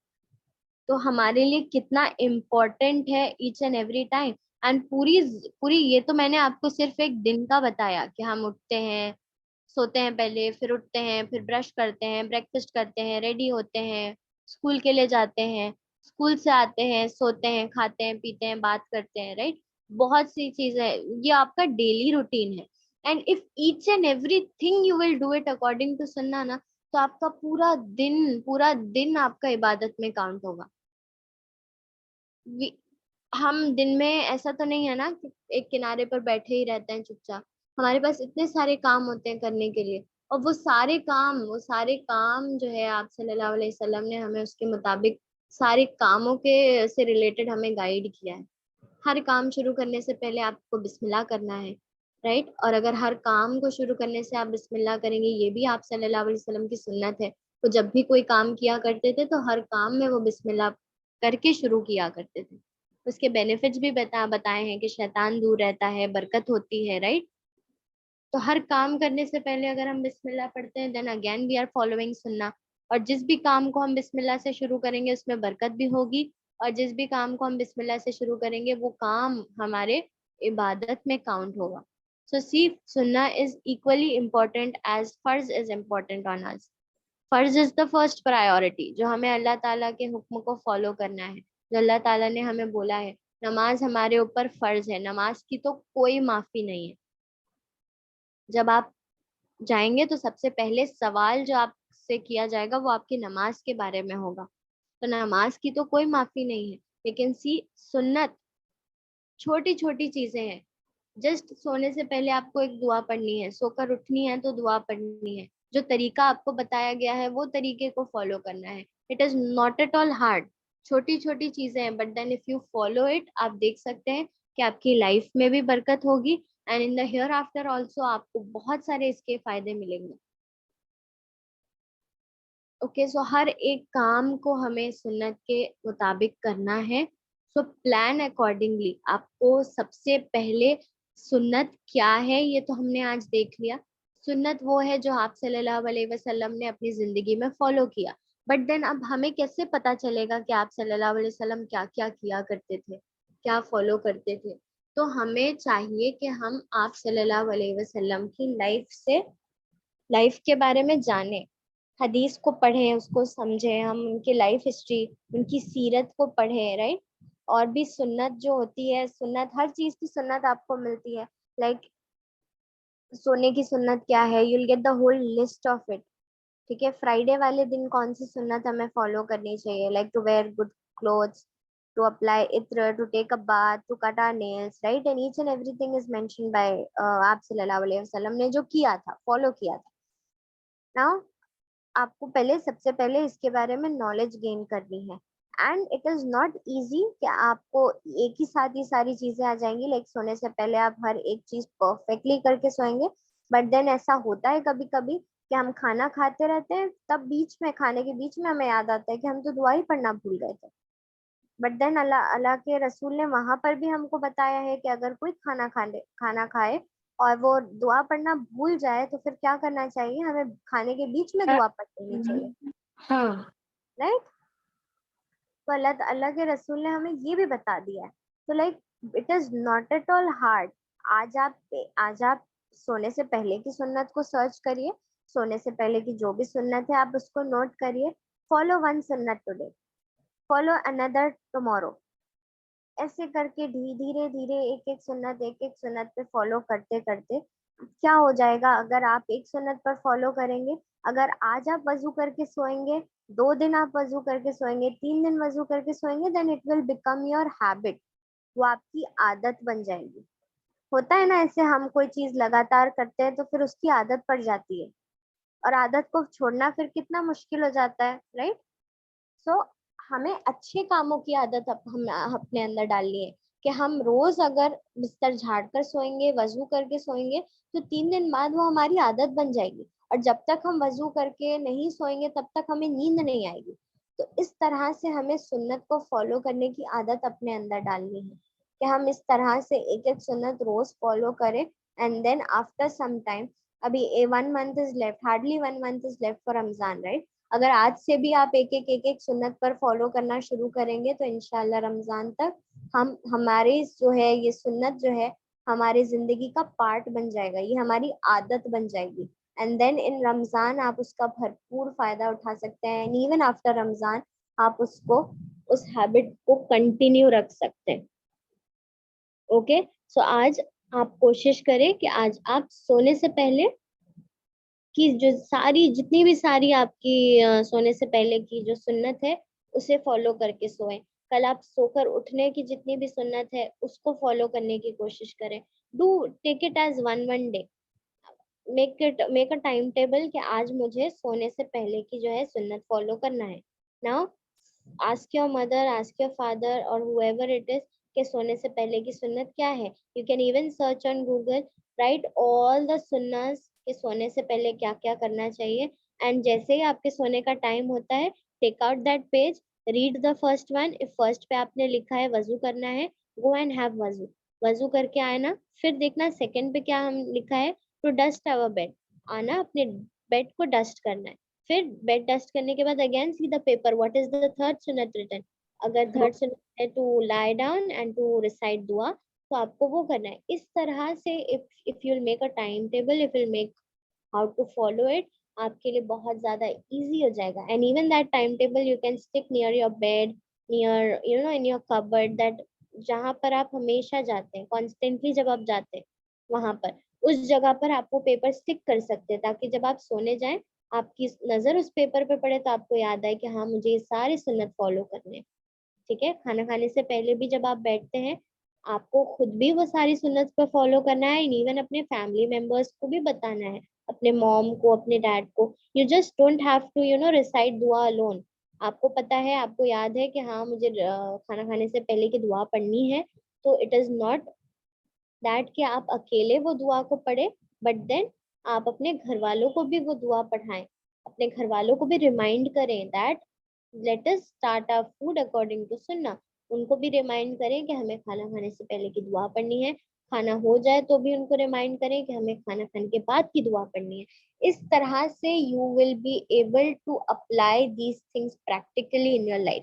تو ہمارے لیے کتنا امپورٹنٹ ہے each and every time. And پوری یہ تو میں نے آپ کو صرف ایک دن کا بتایا کہ ہم اٹھتے ہیں, سوتے ہیں پہلے, پھر اٹھتے ہیں, پھر برش کرتے ہیں, بریکفسٹ کرتے ہیں, ریڈی ہوتے ہیں, اسکول کے لیے جاتے ہیں, اسکول سے آتے ہیں, سوتے ہیں, کھاتے ہیں, پیتے ہیں, بات کرتے ہیں, رائٹ. بہت سی چیزیں, یہ آپ کا ڈیلی روٹین ہے. And if each and everything you will do it according to sunnah نا, تو آپ کا پورا دن آپ کا عبادت میں کاؤنٹ ہوگا. ہم دن میں ایسا تو نہیں ہے نا کہ ایک کنارے پر بیٹھے ہی رہتے ہیں چپ چاپ, ہمارے پاس اتنے سارے کام ہوتے ہیں کرنے کے لیے, اور وہ سارے کام جو ہے آپ صلی اللہ علیہ وسلم نے ہمیں اس کے مطابق سارے کاموں کے سے ریلیٹڈ ہمیں گائیڈ کیا ہے. ہر کام شروع کرنے سے پہلے آپ کو بسم اللہ کرنا ہے, رائٹ. اور اگر ہر کام کو شروع کرنے سے آپ بسم اللہ کریں گے, یہ بھی آپ صلی اللہ علیہ وسلم کی سنت ہے. وہ جب بھی کوئی کام کیا کرتے تھے تو ہر کام میں وہ بسم اللہ کر کے شروع کیا کرتے تھے. اس کے بینیفٹس بھی بتائے ہیں کہ شیطان دور رہتا ہے, برکت ہوتی ہے, رائٹ. تو ہر کام کرنے سے پہلے اگر ہم بسم اللہ پڑھتے ہیں, then again we are following sunnah. اور جس بھی کام کو ہم بسم اللہ سے شروع کریں گے اس میں برکت بھی ہوگی, اور جس بھی کام کو ہم بسم اللہ سے شروع کریں گے وہ کام ہمارے عبادت میں کاؤنٹ ہوگا. سو سی سننا از equally important as فرض is important on us. فرض از دا فرسٹ پرائیورٹی, جو ہمیں اللہ تعالیٰ کے حکم کو فالو کرنا ہے, جو اللہ تعالیٰ نے ہمیں بولا ہے. نماز ہمارے اوپر فرض ہے, نماز کی تو کوئی معافی نہیں ہے. جب آپ جائیں گے تو سب سے پہلے سوال جو آپ سے کیا جائے گا وہ آپ کی نماز کے بارے میں ہوگا. تو نماز کی تو کوئی معافی نہیں ہے, لیکن سنت چھوٹی چھوٹی چیزیں ہیں. جسٹ سونے سے پہلے آپ کو ایک دعا پڑھنی ہے, سو کر اٹھنی ہے تو دعا پڑھنی ہے, جو طریقہ آپ کو بتایا گیا ہے وہ طریقے کو فالو کرنا ہے. It is not at all hard, چھوٹی چھوٹی چیزیں ہیں, but then if you follow it, آپ دیکھ سکتے ہیں کہ آپ کی لائف میں بھی برکت ہوگی, and in the hereafter also آپ کو بہت سارے اس کے فائدے ملیں گے. اوکے, سو ہر ایک کام کو ہمیں سنت کے مطابق کرنا ہے. So plan accordingly. آپ کو سب سے پہلے سنت کیا ہے یہ تو ہم نے آج دیکھ لیا. سنت وہ ہے جو آپ صلی اللہ علیہ وسلم نے اپنی زندگی میں فالو کیا. بٹ دین اب ہمیں کیسے پتا چلے گا کہ آپ صلی اللہ علیہ وسلم کیا کیا کیا کرتے تھے, کیا فالو کرتے تھے؟ تو ہمیں چاہیے کہ ہم آپ صلی اللہ علیہ وسلم کی لائف کے بارے میں جانیں, حدیث کو پڑھیں, اس کو سمجھیں, ہم ان کی لائف ہسٹری, ان کی سیرت کو پڑھیں, رائٹ. اور بھی سنت جو ہوتی ہے, سنت ہر چیز کی سنت آپ کو ملتی ہے. لائک سونے کی سنت کیا ہے, you will get the whole list of it. ٹھیک ہے, فرائیڈے والے دن کون سی سنت ہمیں فالو کرنی چاہیے, like to wear good clothes, to apply Uttar, to take a bath, to cut our nails, right? And each and everything is mentioned by آپ صلی اللہ علیہ وسلم نے جو کیا تھا, فالو کیا تھا. Now آپ کو سب سے پہلے اس کے بارے میں نالج گین کرنی ہے. And it is not easy کہ آپ کو ایک ہی ساتھ یہ ساری چیزیں آ جائیں گی. لائک سونے سے پہلے آپ ہر ایک چیز پرفیکٹلی کر کے سوئیں گے, بٹ دین ایسا ہوتا ہے کبھی کبھی کہ ہم کھانا کھاتے رہتے ہیں, تب کھانے کے بیچ میں ہمیں یاد آتا ہے کہ ہم تو دعا ہی پڑھنا بھول گئے تھے. بٹ دین اللہ کے رسول نے وہاں پر بھی ہم کو بتایا ہے کہ اگر کوئی کھانا کھائے اور وہ دعا پڑھنا بھول جائے تو پھر کیا کرنا چاہیے, ہمیں کھانے کے بیچ میں دعا پڑھ لینی چاہیے, ہاں رائٹ. تو اللہ کے رسول نے ہمیں یہ بھی بتا دیا ہے. تو like it is not at all hard. آج آپ سونے سے پہلے کی سنت کو سرچ کریے, سونے سے پہلے کی جو بھی سنت ہے آپ اس کو نوٹ کریے. فالو ون سنت ٹوڈے, فالو اندر ٹمورو. ایسے کر کے دھیرے دھیرے ایک سنت پہ فالو کرتے کرتے کیا ہو جائے گا, اگر آپ ایک سنت پر فالو کریں گے, اگر آج آپ وضو کر کے سوئیں گے, 2 دن آپ وضو کر کے سوئیں گے, 3 دن وضو کر کے سوئیں گے, then it will become your habit. وہ آپ کی عادت بن جائے گی. ہوتا ہے نا ایسے, ہم کوئی چیز لگاتار کرتے ہیں تو پھر اس کی عادت پڑ جاتی ہے, اور عادت کو چھوڑنا پھر کتنا مشکل ہو جاتا ہے, رائٹ. سو ہمیں اچھے کاموں کی عادت ہم اپنے اندر ڈالنی ہے, کہ ہم روز اگر بستر جھاڑ کر سوئیں گے, وضو کر کے سوئیں گے, تو 3 دن بعد وہ ہماری عادت بن جائے گی. اور جب تک ہم وضو کر کے نہیں سوئیں گے تب تک ہمیں نیند نہیں آئے گی. تو اس طرح سے ہمیں سنت کو فالو کرنے کی عادت اپنے اندر ڈالنی ہے, کہ ہم اس طرح سے ایک سنت روز فالو کریں. And then after some time, ابھی 1 month is left, hardly 1 month is left for Ramzan, right. اگر آج سے بھی آپ ایک سنت پر فالو کرنا شروع کریں گے تو انشاءاللہ رمضان تک ہماری جو ہے یہ سنت جو ہے ہماری زندگی کا پارٹ بن جائے گا, یہ ہماری عادت بن جائے گی. اینڈ دین ان رمضان آپ اس کا بھرپور فائدہ اٹھا سکتے ہیں, اینڈ ایون آفٹر رمضان آپ اس ہیبٹ کو کنٹینیو رکھ سکتے ہیں. اوکے, سو آج آپ کوشش کریں کہ آج آپ سونے سے پہلے کی جو جتنی بھی ساری آپ کی سونے سے پہلے کی جو سنت ہے اسے فالو کر کے سوئیں. کل آپ سو کر اٹھنے کی جتنی بھی سنت ہے اس کو فالو کرنے کی کوشش کریں. Do take it as one day, make a time table کہ آج مجھے سونے سے پہلے کی جو ہے سنت فالو کرنا ہے. Now ask your mother, ask your father اور whoever it is کہ سونے سے پہلے کی سنت کیا ہے. You can even search on Google, right all the سنت کہ سونے سے پہلے کیا کیا کرنا چاہیے. اینڈ جیسے ہی آپ کے سونے کا ٹائم ہوتا ہے, take out that page, read the first one. First پہ آپ نے لکھا ہے وضو کرنا ہے, گو اینڈ ہیو وضو, وضو کر کے آئے نا. پھر دیکھنا سیکنڈ پہ کیا ہم لکھا ہے, ٹو ڈسٹ اور بیڈ, آنا اپنے بیڈ کو ڈسٹ کرنا ہے. پھر بیڈ ڈسٹ کرنے کے بعد again see the paper, what is the third sunnat written. اگر تھرڈ سنت ہے to lie down and to recite دعا, تو آپ کو وہ کرنا ہے. اس طرح سے if you'll make a time table, if you'll make how to follow it, آپ کے لیے بہت زیادہ ایزی ہو جائے گا. And even that time table you can stick near your bed, near in your cupboard, that جہاں پر آپ ہمیشہ جاتے ہیں, کانسٹینٹلی جب آپ جاتے ہیں وہاں پر اس جگہ پر آپ وہ پیپر اسٹک کر سکتے ہیں, تاکہ جب آپ سونے جائیں آپ کی نظر اس پیپر پہ پڑے تو آپ کو یاد آئے کہ ہاں مجھے یہ سارے سنت فالو کرنے. ٹھیک ہے, کھانا کھانے سے پہلے بھی جب آپ بیٹھتے ہیں آپ کو خود بھی وہ ساری سنت پہ فالو کرنا ہے, ایون اپنے فیملی ممبرس کو بھی بتانا ہے, اپنے موم کو, اپنے ڈیڈ کو. You just don't have to recite dua alone. آپ کو پتا ہے, آپ کو یاد ہے کہ ہاں مجھے کھانا کھانے سے پہلے کی دعا پڑھنی ہے, تو اٹ از ناٹ دیٹ کہ آپ اکیلے وہ دعا کو پڑھے, بٹ دین آپ اپنے گھر والوں کو بھی وہ دعا پڑھائیں, اپنے گھر والوں کو بھی ریمائنڈ کریں that let us start our food according to sunnah. ان کو بھی ریمائنڈ کریں کہ ہمیں کھانا کھانے سے پہلے کی دعا پڑھنی ہے, کھانا ہو جائے تو بھی ان کو ریمائنڈ کریں کہ ہمیں کھانا کھانے کے بعد کی دعا پڑھنی ہے. اس طرح سے you will be able to apply these things practically in your life.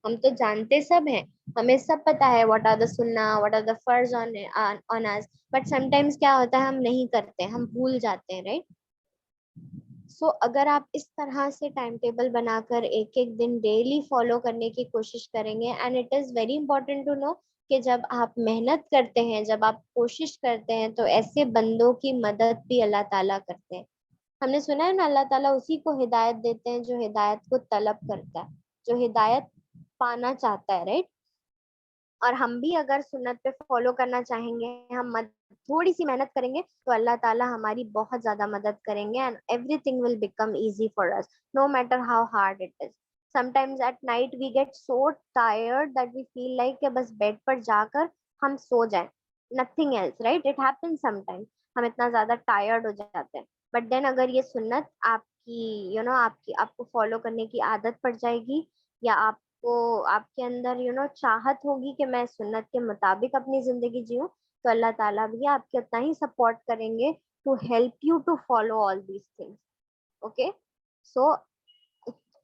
ہم تو جانتے سب ہیں, ہمیں سب پتا ہے واٹ آر دا سننا, واٹ آر دا فرض آن اس, بٹ سم ٹائمس کیا ہوتا ہے ہم نہیں کرتے, ہم بھول جاتے ہیں, رائٹ. سو اگر آپ اس طرح سے ٹائم ٹیبل بنا کر ایک دن ڈیلی فالو کرنے کی کوشش کریں گے, and it is very important to know کہ جب آپ محنت کرتے ہیں, جب آپ کوشش کرتے ہیں, تو ایسے بندوں کی مدد بھی اللہ تعالیٰ کرتے ہیں. ہم نے سنا ہے نا, اللہ تعالیٰ اسی کو ہدایت دیتے ہیں جو ہدایت کو طلب کرتا ہے, جو ہدایت پانا چاہتا ہے, رائٹ. اور ہم بھی اگر سنت پہ فالو کرنا چاہیں گے, ہم تھوڑی سی محنت کریں گے تو اللہ تعالیٰ ہماری بہت زیادہ مدد کریں گے, and everything will become easy for us, no matter how hard it is. Sometimes at night we get so tired that we feel like کہ بس بیڈ پر جا کر ہم سو جائیں, nothing else, right? It happens sometimes. ہم اتنا زیادہ tired ہو جاتے ہیں, بٹ دین اگر یہ سنت آپ کی آپ کو فالو کرنے کی عادت پڑ جائے گی, یا آپ کے اندر چاہت ہوگی کہ میں سنت کے مطابق اپنی زندگی جیوں, تو اللہ تعالیٰ بھی آپ کے اتنا ہی سپورٹ کریں گے to help you to follow all these things. Okay, so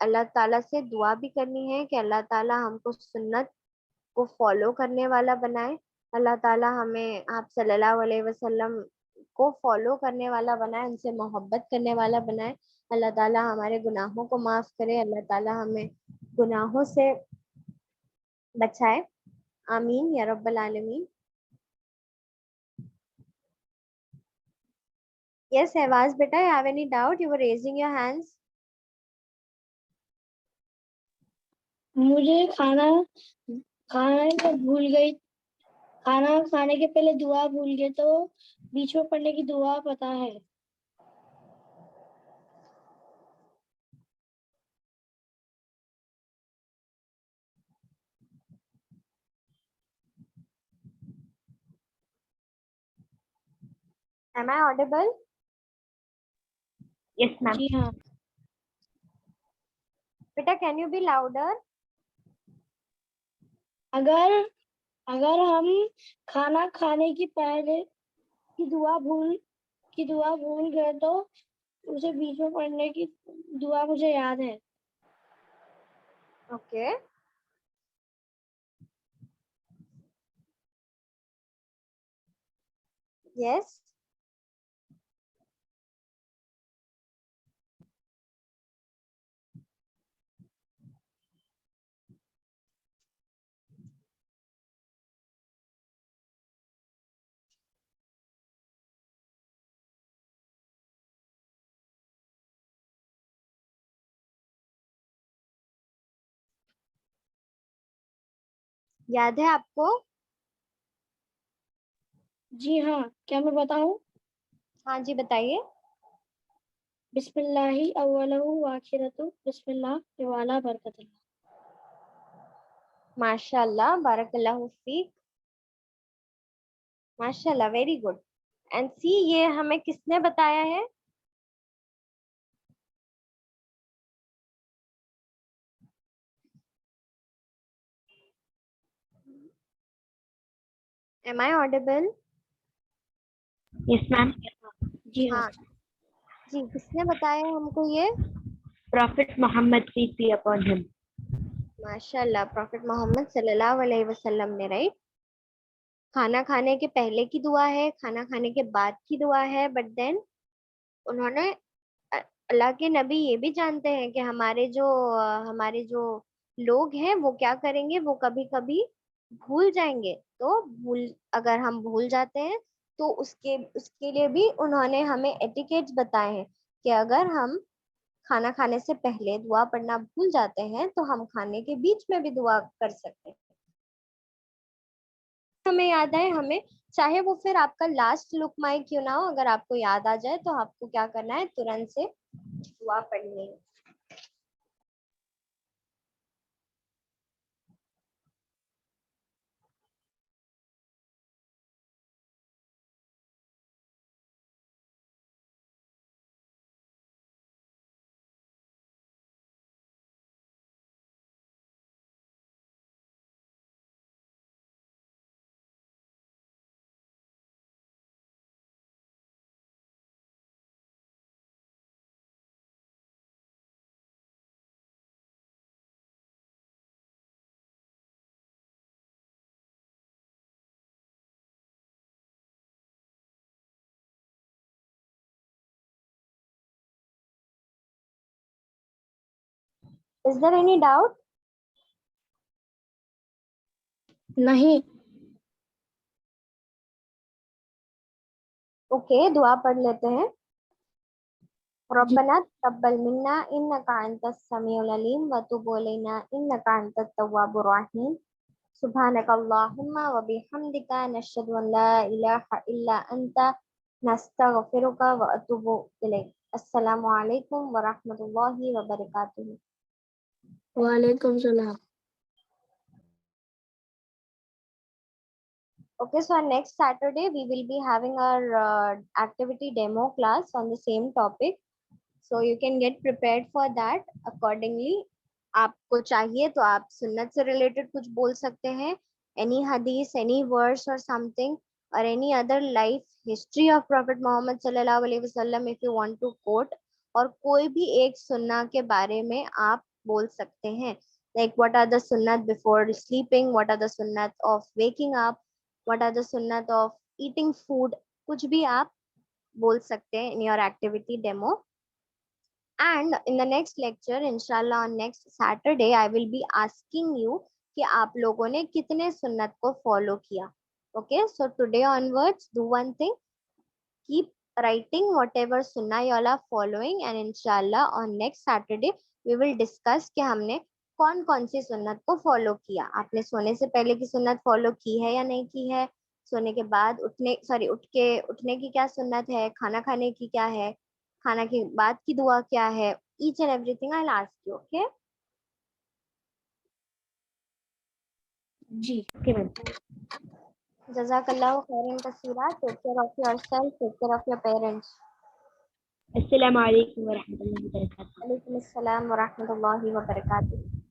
Allah تعالیٰ سے دعا بھی کرنی ہے کہ اللہ تعالیٰ ہم کو سنت کو فالو کرنے والا بنائے. اللہ تعالیٰ ہمیں آپ صلی اللہ علیہ وسلم کو فالو کرنے والا بنائے, ان سے محبت کرنے والا بنائے. اللہ تعالیٰ ہمارے گناہوں کو معاف کرے. اللہ تعالیٰ ہمیں گناہوں سے بچائے. آمین یا رب العالمین. Yes, Ahvaz beta, you have any doubt? You were raising your hands. مجھے کھانا میں بھول گئی, کھانا کھانے کے پہلے دعا بھول گئے, تو بیچ میں پڑھنے کی دعا پتا ہے. Am I audible? Yes, ma'am. جی ہاں. Beta, can you be louder? اگر ہم کھانا کھانے کی پہلے کی دعا بھول گئے تو اسے بیچ میں پڑھنے کی دعا مجھے یاد ہے. Okay. Yes. یاد ہے آپ کو؟ جی ہاں. کیا میں بتاؤں؟ ہاں جی بتائیے. بسم اللہ اولہ وآخرہ بسم اللہ والا برکت اللہ. ماشاء اللہ, بارک اللہ فیک. ماشاء اللہ, ویری گڈ. اینڈ سی, یہ ہمیں کس نے بتایا ہے؟ Am I audible? Yes, ma'am. جی ہاں. ہاں جی, کس نے بتایا ہے ہم کو یہ؟ Prophet Muhammad, peace be upon him. ماشاء اللہ, پروفٹ محمد صلی اللہ علیہ وسلم نے, رائٹ. کھانا کھانے کے پہلے کی دعا ہے, کھانا کھانے کے بعد کی دعا ہے, بٹ دین انہوں نے, اللہ کے نبی یہ بھی جانتے ہیں کہ ہمارے جو لوگ ہیں وہ کیا کریں گے, وہ کبھی کبھی بھول جائیں گے. تو اگر ہم بھول جاتے ہیں تو اس کے لیے بھی انہوں نے ہمیں ایٹیکیٹس بتائے ہیں کہ اگر ہم کھانا کھانے سے پہلے دعا پڑھنا بھول جاتے ہیں تو ہم کھانے کے بیچ میں بھی دعا کر سکتے ہیں. ہمیں یاد آئے, ہمیں چاہے وہ پھر آپ کا لاسٹ لقمہ ہی کیوں نہ ہو, اگر آپ کو یاد آ جائے تو آپ کو کیا کرنا ہے, ترنت سے دعا پڑھنی ہے. Is there any doubt? نہیں. اوکے, دعا پڑھ لیتے ہیں. ربنا تقبل منا انك انت السميع العليم وتب علينا انك انت التواب الرحيم سبحانك اللهم وبحمدك نشهد ان لا اله الا انت نستغفرك واتوب اليك. السلام علیکم ورحمۃ اللہ وبرکاتہ. وعلیکم السلام. Okay, so next Saturday we will be having our activity demo class on the same topic. So you can get prepared for that accordingly. آپ کو چاہیے تو آپ سنت سے ریلیٹڈ کچھ بول سکتے ہیں, any حدیث, any verse or something. or any other life history of Prophet Muhammad sallallahu alaihi wasallam if you want to quote, اور کوئی بھی ایک سننا کے بارے میں آپ بول سکتے ہیں. Like what are the sunnat before sleeping, what are the sunnat of waking up, what are the sunnat of eating food, کچھ بھی آپ بول سکتے ہیں in your activity demo. And in the next lecture, inshallah on next Saturday, I will be asking you کہ آپ لوگوں نے کتنے سنت کو فالو کیا. Okay, so today onwards, do one thing, keep writing whatever sunnah you all are following, and inshallah on next Saturday we will discuss کہ ہم نے کون کون سی سنت کو فالو کیا. آپ نے سونے سے پہلے کی سنت فالو کی ہے یا نہیں کی ہے, سونے کے بعد اٹھنے کی کیا سنت ہے, کھانا کھانے کی کیا ہے, کھانا کے بعد کی دعا کیا ہے. Each and everything I'll ask you. Okay, جی. جزاک اللہ خیرن کثیرہ. Take care of yourself, take care of your parents. السلام علیکم ورحمۃ اللہ وبرکاتہ. وعلیکم السلام ورحمۃ اللہ وبرکاتہ.